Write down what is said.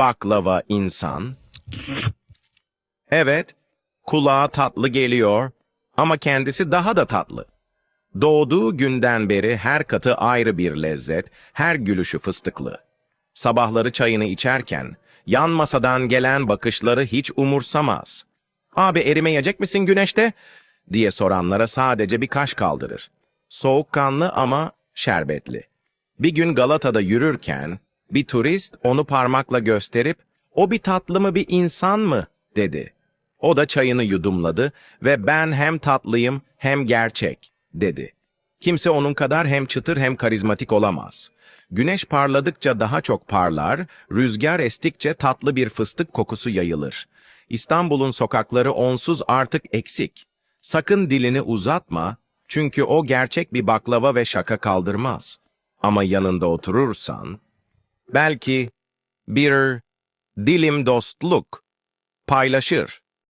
Baklava insan. Evet, kulağa tatlı geliyor ama kendisi daha da tatlı. Doğduğu günden beri her katı ayrı bir lezzet, her gülüşü fıstıklı. Sabahları çayını içerken, yan masadan gelen bakışları hiç umursamaz. "Abi erimeyecek misin güneşte?" diye soranlara sadece bir kaş kaldırır. Soğukkanlı ama şerbetli. Bir gün Galata'da yürürken, bir turist onu parmakla gösterip, "O bir tatlı mı bir insan mı?" dedi. O da çayını yudumladı ve "Ben hem tatlıyım hem gerçek," dedi. Kimse onun kadar hem çıtır hem karizmatik olamaz. Güneş parladıkça daha çok parlar, rüzgar estikçe tatlı bir fıstık kokusu yayılır. İstanbul'un sokakları onsuz artık eksik. Sakın dilini uzatma, çünkü o gerçek bir baklava ve şaka kaldırmaz. Ama yanında oturursan, belki bir dilim dostluk paylaşır.